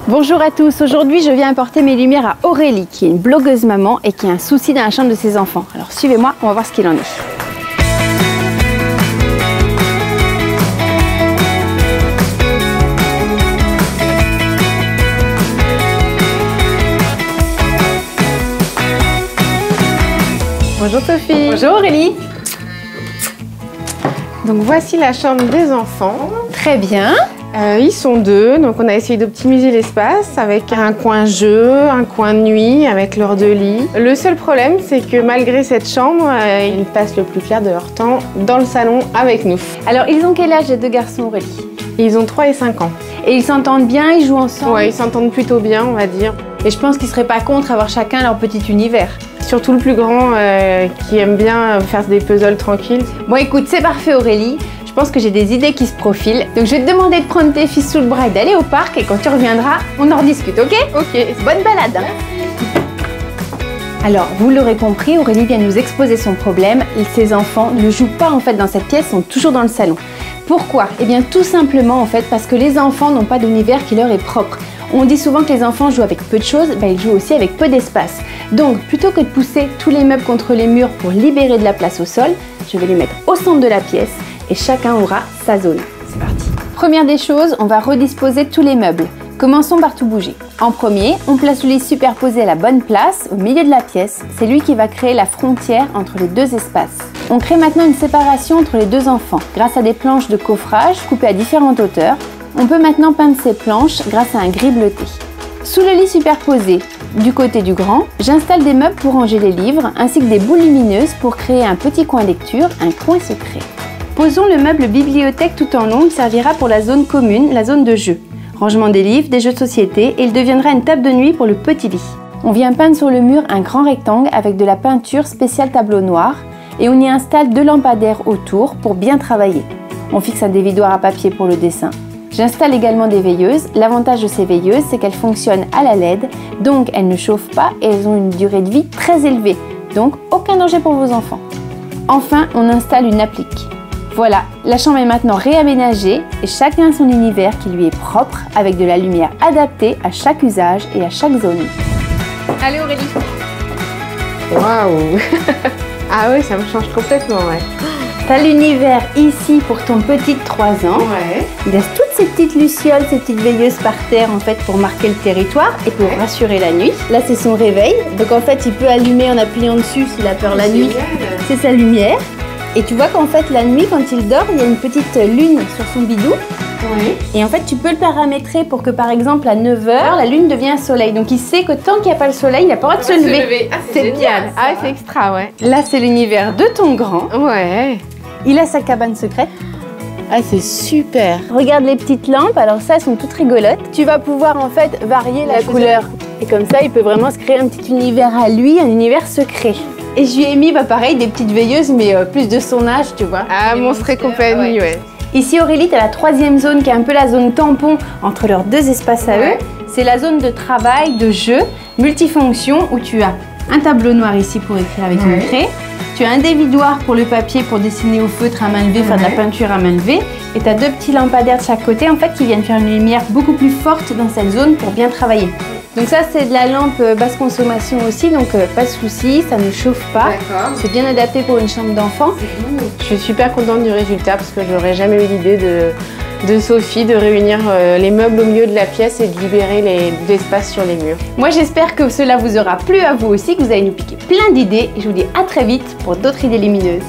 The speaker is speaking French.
Bonjour à tous, aujourd'hui je viens apporter mes lumières à Aurélie qui est une blogueuse maman et qui a un souci dans la chambre de ses enfants. Alors suivez-moi, on va voir ce qu'il en est. Bonjour Sophie. Bonjour Aurélie. Donc voici la chambre des enfants. Très bien. Ils sont deux, donc on a essayé d'optimiser l'espace avec un coin jeu, un coin nuit, avec leurs deux lits. Le seul problème, c'est que malgré cette chambre, ils passent le plus clair de leur temps dans le salon avec nous. Alors ils ont quel âge les deux garçons Aurélie? Ils ont 3 et 5 ans. Et ils s'entendent bien, ils jouent ensemble? Ouais, ils s'entendent plutôt bien, on va dire. Et je pense qu'ils seraient pas contre avoir chacun leur petit univers. Surtout le plus grand qui aime bien faire des puzzles tranquilles. Bon écoute, c'est parfait Aurélie. Je pense que j'ai des idées qui se profilent. Donc je vais te demander de prendre tes fils sous le bras et d'aller au parc. Et quand tu reviendras, on en rediscute, ok? Ok. Bonne balade hein. Alors, vous l'aurez compris, Aurélie vient nous exposer son problème. Ses enfants ne jouent pas en fait dans cette pièce, sont toujours dans le salon. Pourquoi? Eh bien tout simplement en fait parce que les enfants n'ont pas d'univers qui leur est propre. On dit souvent que les enfants jouent avec peu de choses, ils jouent aussi avec peu d'espace. Donc, plutôt que de pousser tous les meubles contre les murs pour libérer de la place au sol, je vais les mettre au centre de la pièce et chacun aura sa zone. C'est parti. Première des choses, on va redisposer tous les meubles. Commençons par tout bouger. En premier, on place le lit superposé à la bonne place, au milieu de la pièce. C'est lui qui va créer la frontière entre les deux espaces. On crée maintenant une séparation entre les deux enfants grâce à des planches de coffrage coupées à différentes hauteurs. On peut maintenant peindre ces planches grâce à un gris bleuté. Sous le lit superposé, du côté du grand, j'installe des meubles pour ranger les livres ainsi que des boules lumineuses pour créer un petit coin lecture, un coin secret. Posons le meuble bibliothèque tout en long, il servira pour la zone commune, la zone de jeu. Rangement des livres, des jeux de société et il deviendra une table de nuit pour le petit lit. On vient peindre sur le mur un grand rectangle avec de la peinture spéciale tableau noir et on y installe 2 lampadaires autour pour bien travailler. On fixe un dévidoir à papier pour le dessin. J'installe également des veilleuses. L'avantage de ces veilleuses, c'est qu'elles fonctionnent à la LED, donc elles ne chauffent pas et elles ont une durée de vie très élevée, donc aucun danger pour vos enfants. Enfin, on installe une applique. Voilà, la chambre est maintenant réaménagée et chacun a son univers qui lui est propre avec de la lumière adaptée à chaque usage et à chaque zone. Allez Aurélie. Waouh. Ah oui, ça me change complètement, ouais. T'as l'univers ici pour ton petit de 3 ans. Ouais. Il laisse toutes ces petites lucioles, ces petites veilleuses par terre en fait pour marquer le territoire et pour rassurer la nuit. Là c'est son réveil, donc en fait il peut allumer en appuyant dessus s'il a peur la nuit. C'est sa lumière. Et tu vois qu'en fait la nuit quand il dort, il y a une petite lune sur son bidou. Oui. Et en fait tu peux le paramétrer pour que par exemple à 9 h la lune devient un soleil. Donc il sait que tant qu'il n'y a pas le soleil, il n'a pas le droit de se lever. Ah, c'est génial. Ah c'est extra, ouais. Là c'est l'univers de ton grand. Ouais. Il a sa cabane secrète. Ah c'est super. Regarde les petites lampes, alors ça elles sont toutes rigolotes. Tu vas pouvoir en fait varier la couleur. Et comme ça il peut vraiment se créer un petit univers à lui, un univers secret. Et je lui ai mis pareil des petites veilleuses mais plus de son âge tu vois. Ah Monstres et compagnie, ouais. Ici Aurélie, tu as la 3e zone qui est un peu la zone tampon entre leurs deux espaces à eux. C'est la zone de travail, de jeu, multifonction où tu as un tableau noir ici pour écrire avec une craie. Tu as un dévidoir pour le papier pour dessiner au feutre à main levée, faire de la peinture à main levée. Et tu as 2 petits lampadaires de chaque côté en fait qui viennent faire une lumière beaucoup plus forte dans cette zone pour bien travailler. Donc ça c'est de la lampe basse consommation aussi, donc pas de souci, ça ne chauffe pas. C'est bien adapté pour une chambre d'enfant. Je suis super contente du résultat parce que j'aurais jamais eu l'idée de Sophie de réunir les meubles au milieu de la pièce et de libérer l'espace sur les murs. Moi j'espère que cela vous aura plu à vous aussi, que vous allez nous piquer plein d'idées et je vous dis à très vite pour d'autres idées lumineuses.